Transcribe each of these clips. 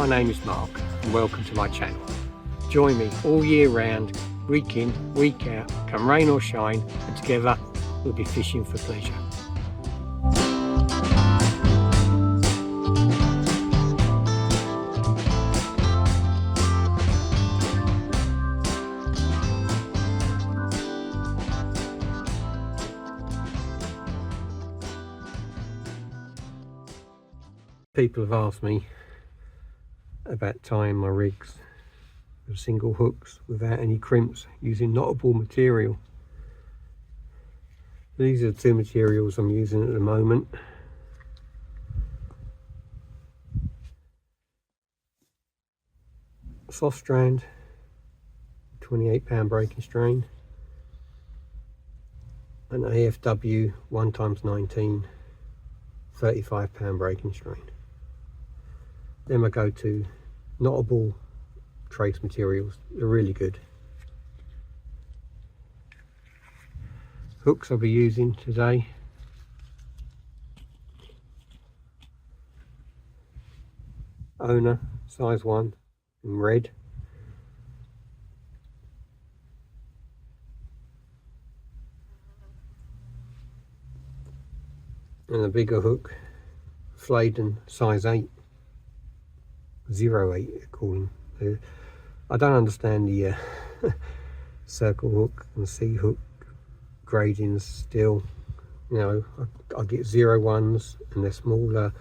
my name is Mark and welcome to my channel. Join me all year round, week in, week out, come rain or shine, and together we'll be fishing for pleasure. People have asked me about tying my rigs with single hooks without any crimps using knottable material. These are the two materials I'm using at the moment. Soft strand, 28-pound breaking strain, and AFW 1x19, 35-pound breaking strain. Then I go to knottable trace materials. They're really good. Hooks I'll be using today: Owner size 1 in red, and a bigger hook, Fladen size 8, 08 they're calling. I don't understand the circle hook and C hook gradings still. You know, I get 01s and they're smaller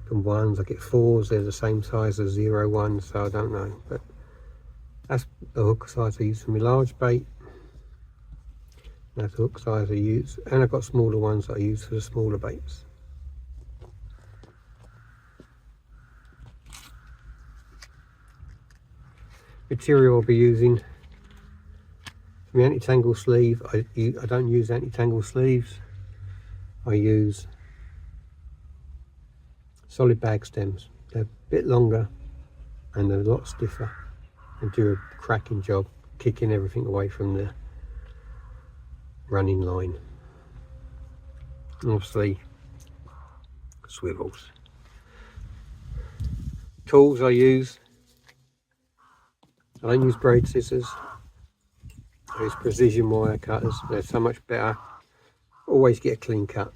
than 1s. I get 4s, they're the same size as 01s, so I don't know. But that's the hook size I use for my large bait. That's the hook size I use, and I've got smaller ones that I use for the smaller baits. Material I'll be using for my anti-tangle sleeve, I don't use anti-tangle sleeves. I use solid bag stems. They're a bit longer and they're a lot stiffer and do a cracking job kicking everything away from the running line. And obviously swivels. Tools I use: I don't use braid scissors. I use precision wire cutters. They're so much better. Always get a clean cut.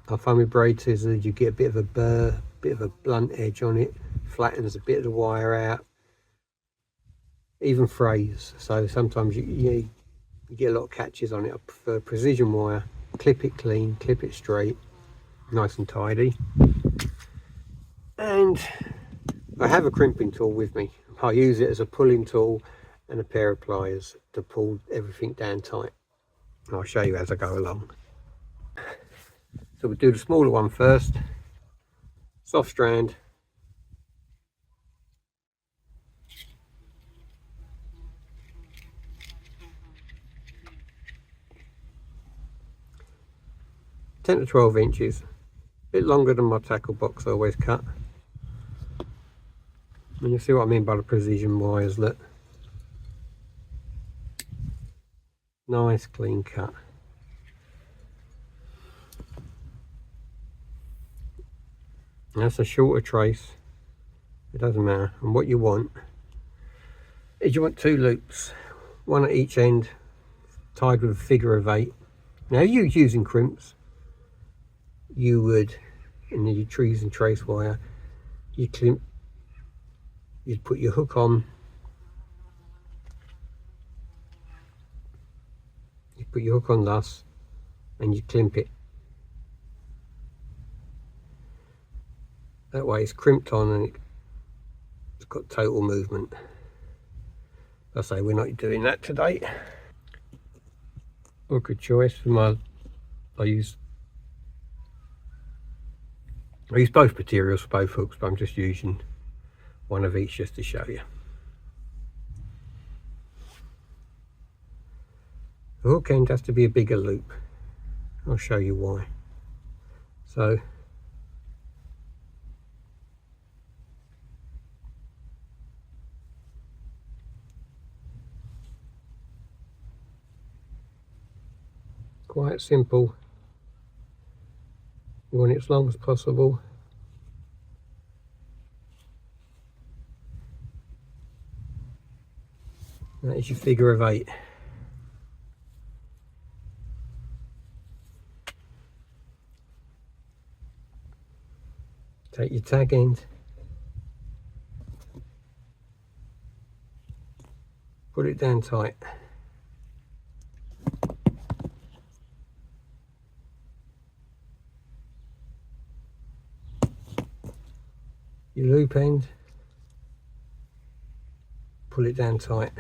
I find with braid scissors you get a bit of a burr, bit of a blunt edge on it, flattens a bit of the wire out, even frays. So sometimes you get a lot of catches on it. I prefer precision wire. Clip it clean, clip it straight, nice and tidy. And I have a crimping tool with me. I use it as a pulling tool and a pair of pliers to pull everything down tight. I'll show you as I go along. So we'll do the smaller one first. Soft strand. (10 to 12 inches). A bit longer than my tackle box I always cut. And you'll see what I mean by the precision wires. Look, nice clean cut. And that's a shorter trace, it doesn't matter. And what you want is you want 2 loops, one at each end, tied with a figure of 8. Now if you're using crimps, you would, in your trees and trace wire, you'd put your hook on, thus, and you crimp it. That way it's crimped on and it's got total movement. I say we're not doing that today. Hook of choice for my, I use both materials for both hooks, but I'm just using one of each just to show you. The hook end has to be a bigger loop. I'll show you why. So quite simple. You want it as long as possible. That is your figure of 8. Take your tag end, put it down tight. Your loop end, pull it down tight.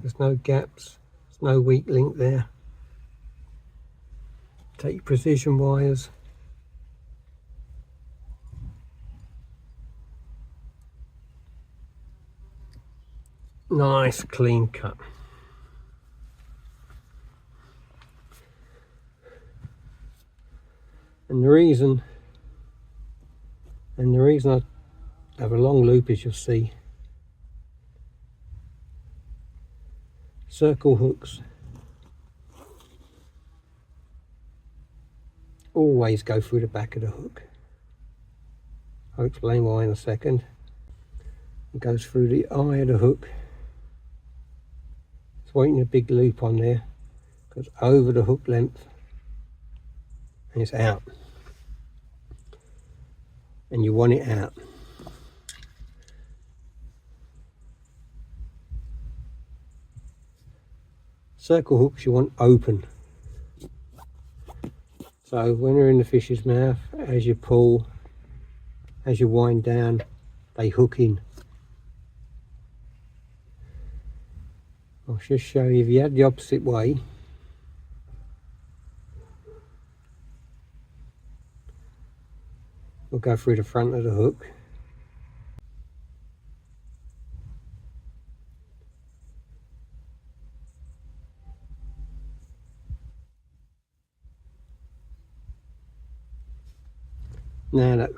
There's no gaps, there's no weak link there. Take your precision wires, nice clean cut. And the reason I have a long loop, as you'll see, circle hooks always go through the back of the hook. I'll explain why in a second. It goes through the eye of the hook. It's wanting a big loop on there, goes over the hook length and it's out. And you want it out. Circle hooks you want open. So when they're in the fish's mouth, as you pull, as you wind down, they hook in. I'll just show you, if you had the opposite way, we'll go through the front of the hook. Now that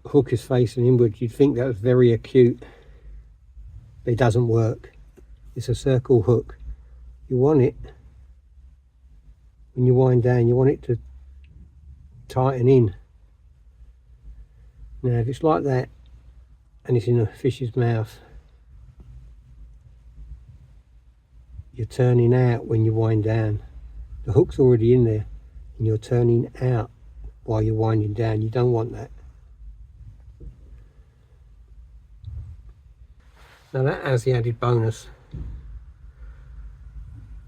hook is facing inward, you'd think that was very acute, but it doesn't work. It's a circle hook. You want it, when you wind down, you want it to tighten in. Now if it's like that and it's in a fish's mouth, you're turning out when you wind down. The hook's already in there and you're turning out while you're winding down. You don't want that. Now that has the added bonus.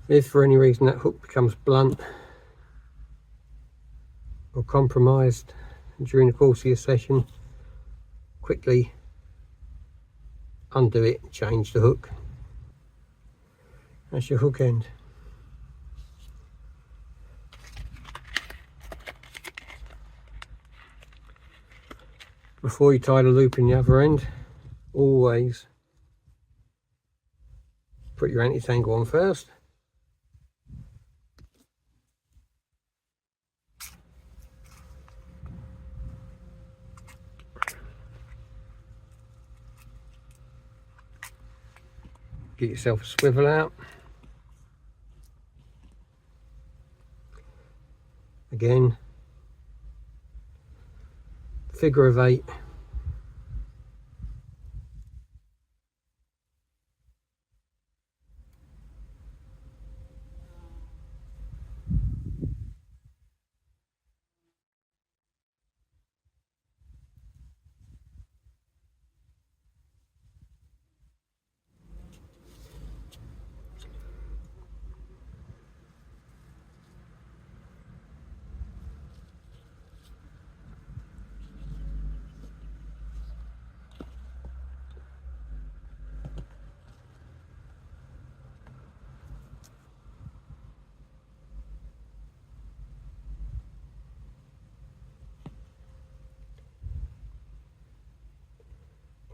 If for any reason that hook becomes blunt or compromised during the course of your session, quickly undo it and change the hook. That's your hook end. Before you tie the loop in the other end, always put your anti-tangle on first. Get yourself a swivel out. Again, figure of 8.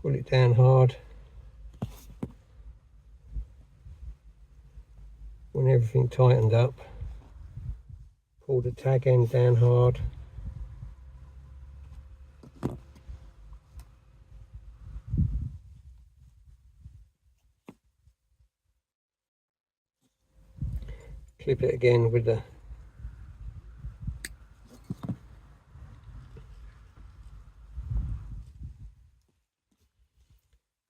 Pull it down hard. When everything tightened up, pull the tag end down hard. Clip it again with the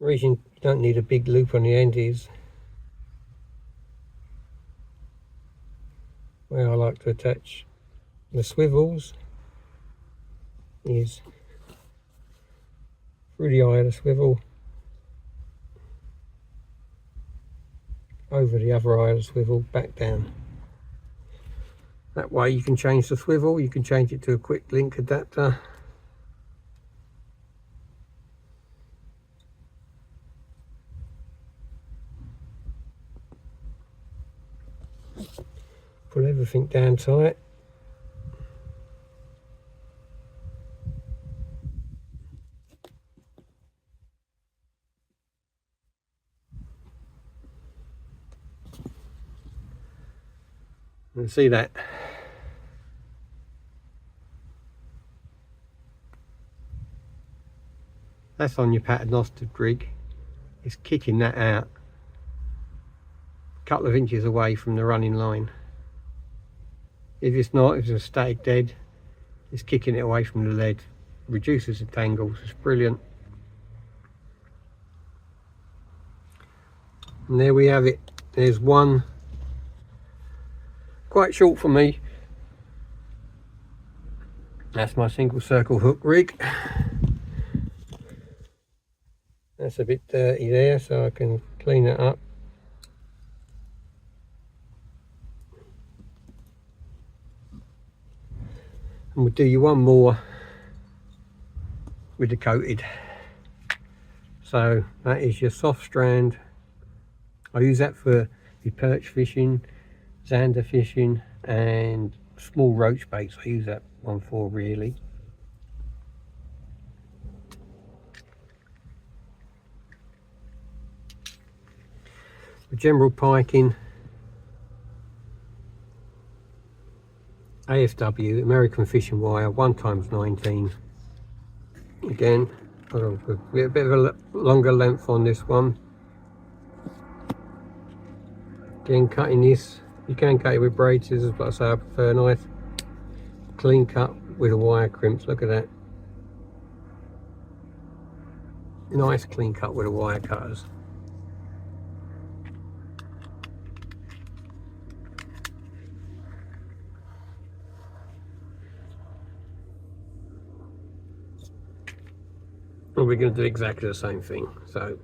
reason you don't need a big loop on the end is where I like to attach the swivels, is through the eye of the swivel, over the other eye of the swivel, back down. That way you can change the swivel, you can change it to a quick link adapter. Pull everything down tight. And see that? That's on your paternoster rig. It's kicking that out a couple of inches away from the running line. If it's not, if it's a static dead, it's kicking it away from the lead. Reduces the tangles, it's brilliant. And there we have it. There's one, quite short for me. That's my single circle hook rig. That's a bit dirty there, so I can clean it up. And we'll do you one more with the coated. So that is your soft strand. I use that for your perch fishing, zander fishing, and small roach baits. I use that one for really. For general piking, AFW, American fishing wire, 1x19. Again, a bit of a longer length on this one. Again, cutting this, you can cut it with braid scissors, but I say I prefer a nice clean cut with a wire crimps. Look at that. Nice clean cut with the wire cutters. And we're going to do exactly the same thing. So,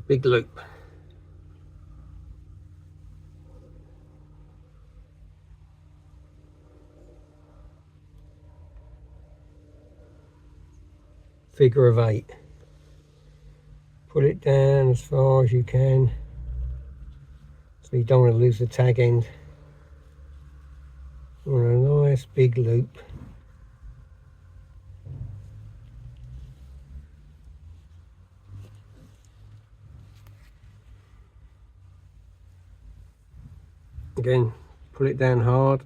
big loop. Figure of 8. Put it down as far as you can, so you don't want to lose the tag end. You want a nice big loop. Again, pull it down hard.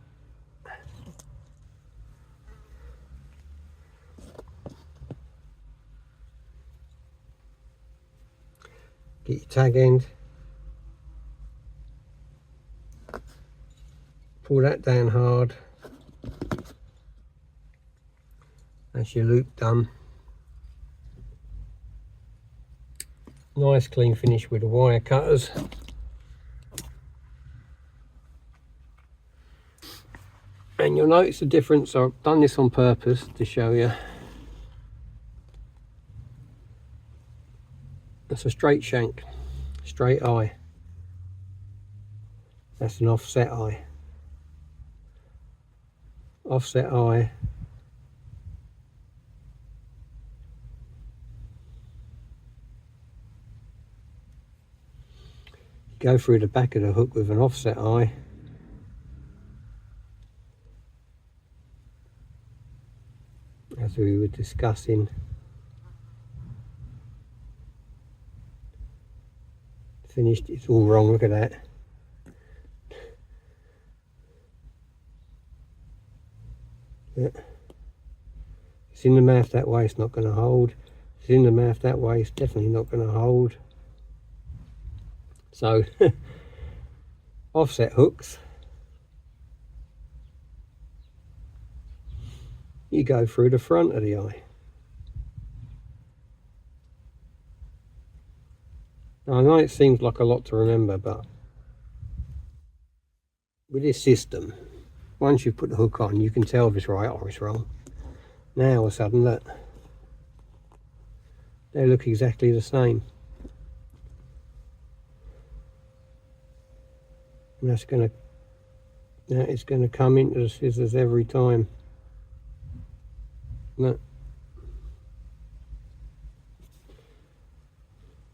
Get your tag end. Pull that down hard. That's your loop done. Nice clean finish with the wire cutters. And you'll notice the difference. I've done this on purpose to show you. That's a straight shank, straight eye. That's an offset eye. Offset eye. Go through the back of the hook with an offset eye. As we were discussing. Finished, it's all wrong, look at that. Yeah. It's in the mouth that way, it's not going to hold. It's in the mouth that way, it's definitely not going to hold. So, offset hooks. You go through the front of the eye. I know it seems like a lot to remember, but with this system, once you've put the hook on, you can tell if it's right or it's wrong. Now all of a sudden, look, they look exactly the same. And it's going to come into the scissors every time. Look.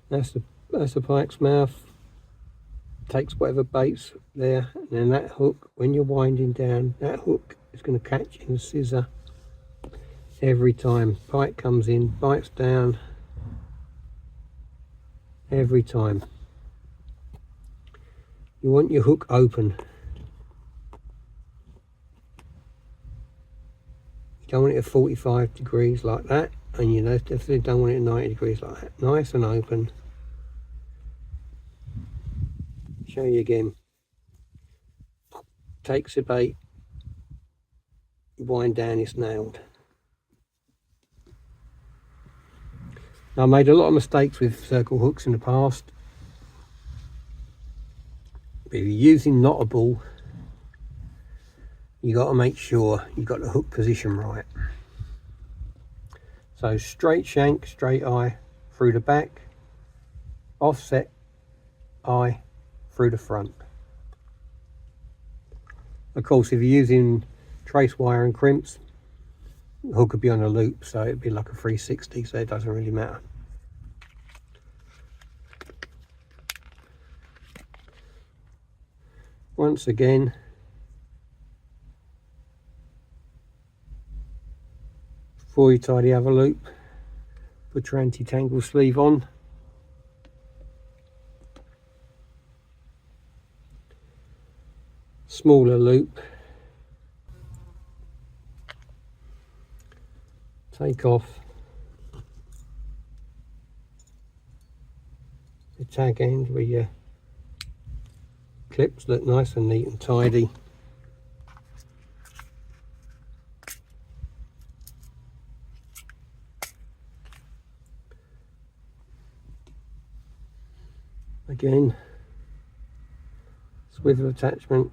That's the pike's mouth. Takes whatever bait's there, and then that hook, when you're winding down, that hook is going to catch in the scissor every time. Pike comes in, bites down, every time. You want your hook open. You don't want it at 45 degrees like that, and you definitely don't want it at 90 degrees like that. Nice and open. Show you again. Takes the bait, you wind down, it's nailed. Now, I made a lot of mistakes with circle hooks in the past. But if you're using knottable, you got to make sure you got the hook position right. So straight shank, straight eye through the back, offset eye through the front. Of course, if you're using trace wire and crimps, the hook would be on a loop, so it'd be like a 360, so it doesn't really matter. Once again, before you tie the other loop, put your anti-tangle sleeve on. Smaller loop. Take off the tag end where your clips look nice and neat and tidy. Again, swivel attachment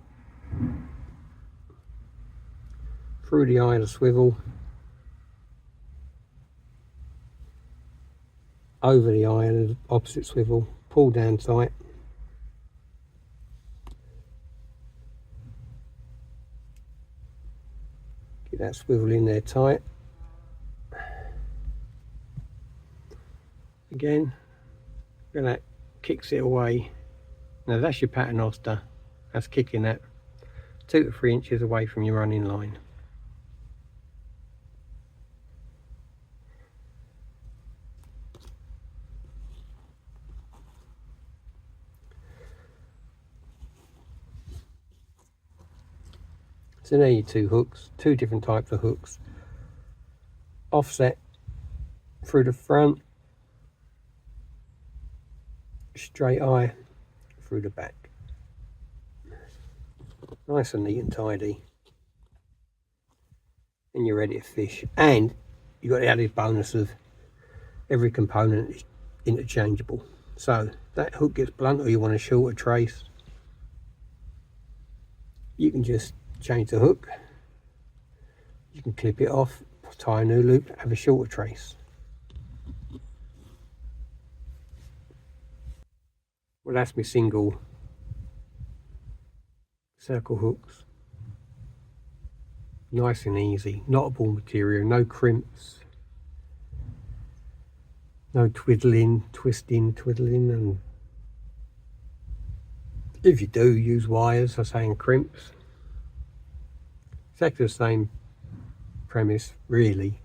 through the eye of the swivel, over the eye of the opposite swivel, pull down tight. Get that swivel in there tight. Again, that kicks it away. Now that's your paternoster. That's kicking that 2 to 3 inches away from your running line. So there are your 2 hooks, 2 different types of hooks. Offset through the front, straight eye through the back. Nice and neat and tidy. And you're ready to fish. And you've got the added bonus of every component is interchangeable. So that hook gets blunt or you want a shorter trace, you can just change the hook, you can clip it off, tie a new loop, have a shorter trace. Well, that's my single circle hooks. Nice and easy, knottable material, no crimps, no twiddling, twisting, and if you do use wires, I say in crimps, exactly the same premise really.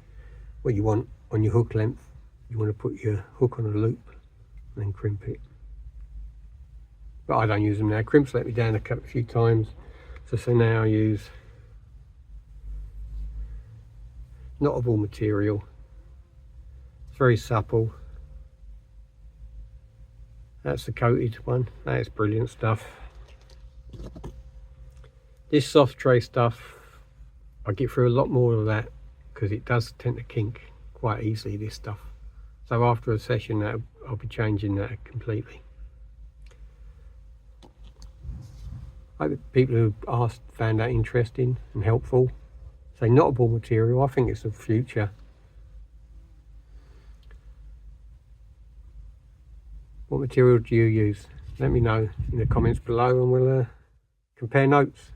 What you want on your hook length, you want to put your hook on a loop and then crimp it. But I don't use them now. Crimps let me down a few times, so now I use knottable material. It's very supple. That's the coated one. That is brilliant stuff. This soft tray stuff, I get through a lot more of that because it does tend to kink quite easily, this stuff. So after a session, I'll be changing that completely. I hope the people who asked found that interesting and helpful. So knottable material, I think it's the future. What material do you use? Let me know in the comments below and we'll compare notes.